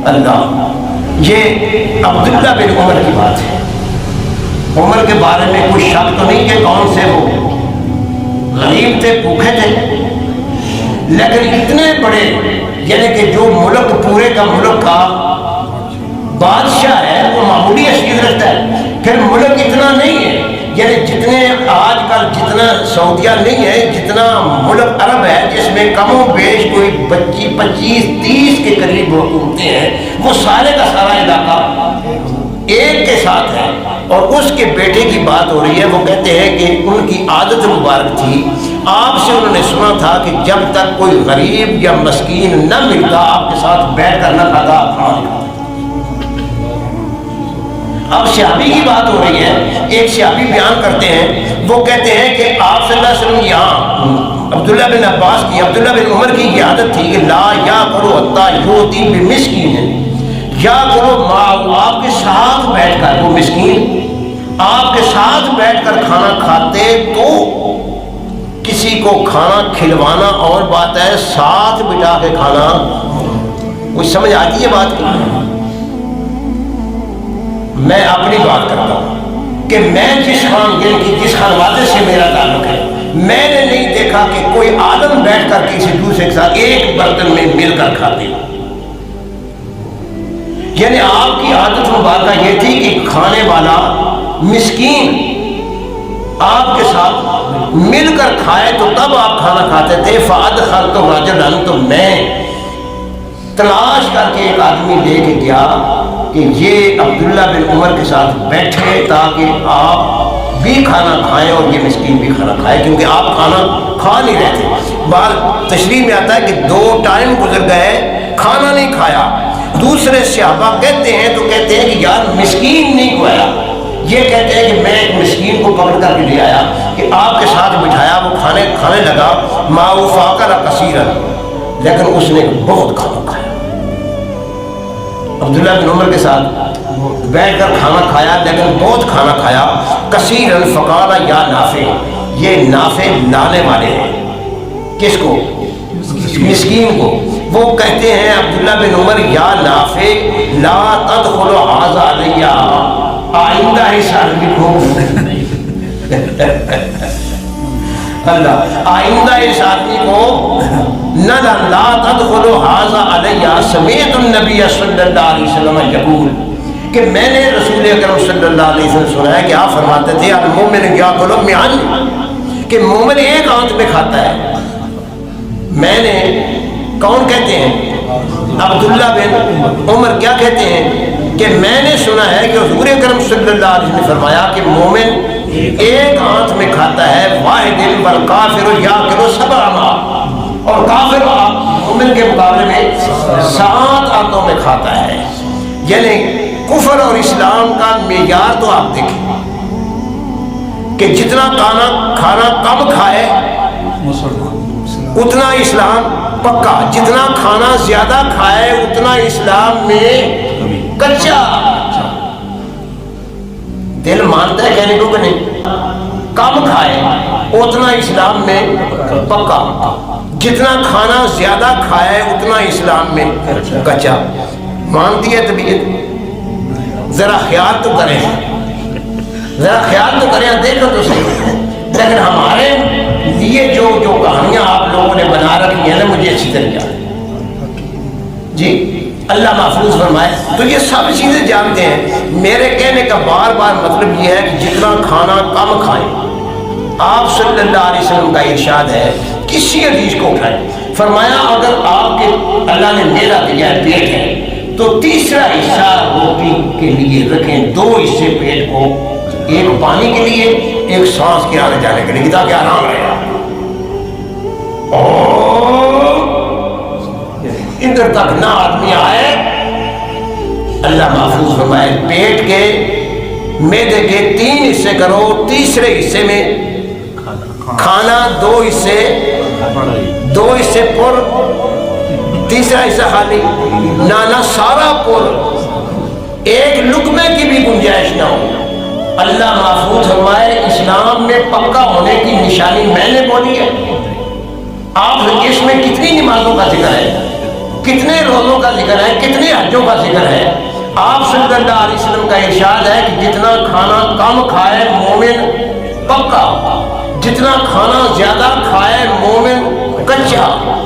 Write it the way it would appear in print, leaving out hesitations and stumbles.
اللہ، یہ عبداللہ بن عمر کی بات ہے۔ عمر کے بارے میں کوئی شک تو نہیں کہ کون سے وہ غریب تھے، بھوکے تھے، لیکن اتنے بڑے، یعنی کہ جو ملک پورے کا ملک کا بادشاہ ہے وہ معمولی اشیاء رکھتا ہے، پھر ملک اتنا نہیں ہے، یعنی جتنے آج کل جتنا سعودیہ نہیں ہے، جتنا ملک عرب ہے جس میں کم و بیش کوئی 25-30 کے قریب حکومتیں ہیں، وہ سارے کا سارا علاقہ ایک کے ساتھ ہے۔ اور اس کے بیٹے کی بات ہو رہی ہے، وہ کہتے ہیں کہ ان کی عادت مبارک تھی، آپ سے انہوں نے سنا تھا کہ جب تک کوئی غریب یا مسکین نہ ملتا آپ کے ساتھ بیٹھ کر نہ کھاتا، آپ کھانا نہیں کھاتے۔ اب صحابی کی بات ہو رہی ہے، ایک صحابی بیان کرتے ہیں، وہ کہتے ہیں کہ آپ صلی اللہ علیہ وسلم یہاں عبداللہ بن عباس کی، عبداللہ بن عمر کی یہ عادت تھی کہ لا یا کرو حتی یوتی بمسکین، یا کرو معاہو، آپ کے ساتھ بیٹھ کر، وہ مسکین آپ کے ساتھ بیٹھ کر کھانا کھاتے تو کسی کو کھانا کھلوانا اور بات ہے، ساتھ بٹھا کے کھانا، کچھ سمجھ آتی ہے بات کی؟ میں اپنی بات کرتا ہوں کہ میں جس خانوادے سے میرا تعلق ہے، میں نے نہیں دیکھا کہ کوئی آدم بیٹھ کر کسی دوسرے کے ساتھ ایک برتن میں مل کر کھاتے ہو۔ یعنی آپ کی عادت مبارکہ یہ تھی کہ کھانے والا مسکین آپ کے ساتھ مل کر کھائے تو تب آپ کھانا کھاتے تھے۔ فَأَدْخَلْتُ رَجُلًا، تو میں تلاش کر کے ایک آدمی لے کے گیا کہ یہ عبداللہ بن عمر کے ساتھ بیٹھے تاکہ آپ بھی کھانا کھائیں اور یہ مسکین بھی کھانا کھائے، کیونکہ آپ کھانا کھا نہیں رہے تھے۔ بعض تشریح میں آتا ہے کہ 2 ٹائم گزر گئے، کھانا نہیں کھایا۔ دوسرے صحابہ کہتے ہیں تو کہتے ہیں کہ یار مسکین نہیں کھایا، یہ کہتے ہیں کہ میں ایک مسکین کو پکڑ کر کے لے آیا کہ آپ کے ساتھ بٹھایا، وہ کھانے لگا، ماؤ فاکر کثیرا، لیکن اس نے بہت کھانا کھایا۔ عبداللہ بن عمر کے ساتھ بیٹھ کر کھانا کھایا لیکن بہت کھانا کھایا۔ کثیرا فقال یا نافع، یہ نافع لانے والے ہیں، کس کو؟ مسکین کو۔ وہ کہتے ہیں عبداللہ بن عمر یا نافع لا تدخل هذا علی، آئندہ اس آدمی کو اللہ، آئندہ اس آدمی کو نہ لا تدخل هذا علی، سمعت النبی صلی اللہ علیہ وسلم یقول، کہ میں نے رسول اکرم صلی اللہ علیہ وسلم سنا ہے کہ آپ فرماتے تھے المومن یاکل معا، کہ مومن ایک آنت میں کھاتا ہے۔ میں نے، کون کہتے ہیں؟ عبداللہ بن عمر کیا کہتے ہیں کہ میں نے سنا ہے کہ حضور اکرم صلی اللہ علیہ وسلم نے فرمایا کہ مومن ایک آنت میں کھاتا ہے، واحد والکافر یاکل 7 اور کافر مومن کے مقابلے میں 7 آنتوں میں کھاتا ہے۔ یعنی کفر اور اسلام کا معیار تو آپ دیکھیں کہ جتنا کھانا کم کھائے اتنا اسلام پکا، جتنا کھانا زیادہ کھائے اتنا اسلام میں کچا۔ دل مانتا ہے کہنے کو کہ نہیں؟ کم کھائے اتنا اسلام میں پکا، جتنا کھانا زیادہ کھائے اتنا اسلام میں کچا۔ مانتی ہے طبیعت؟ ذرا خیال تو کریں، ذرا خیال تو کریں، دیکھو تو صحیح۔ لیکن ہمارے لیے جو کہانیاں آپ لوگوں نے بنا رکھی ہیں نا، مجھے اچھی طرح یاد ہے جی، اللہ محفوظ فرمائے۔ تو یہ سب چیزیں جانتے ہیں۔ میرے کہنے کا بار بار مطلب یہ ہے کہ جتنا کھانا کم کھائیں۔ آپ صلی اللہ علیہ وسلم کا ارشاد ہے، کسی حدیث کو اٹھائیں، فرمایا اگر آپ کے اللہ نے میرا دیا ہے پیٹ ہے تو تیسرا حصہ روٹی کے لیے رکھیں، 2 حصے پیٹ کو، ایک پانی کے لیے، ایک سانس کے آنے جانے کے لیے، تاکہ آرام رہے گا۔ ادھر تک نہ آدمی آئے، اللہ محفوظ فرمائے۔ پیٹ کے معدے کے 3 حصے کرو، تیسرے حصے میں کھانا، 2 حصے پر، تیسرا حصہ خالی، نانا سارا پر، ایک لقمے کی بھی گنجائش نہ ہو۔ اللہ محفوظ فرمائے اسلام میں پکا ہونے کی نشانی میں نے بولی ہے۔ آپ اس میں کتنی نمازوں کا ذکر ہے، کتنے روزوں کا ذکر ہے، کتنے حجوں کا ذکر ہے۔ آپ صلی اللہ علیہ وسلم کا ارشاد ہے کہ جتنا کھانا کم کھائے مومن پکا، جتنا کھانا زیادہ کھائے مومن کچا۔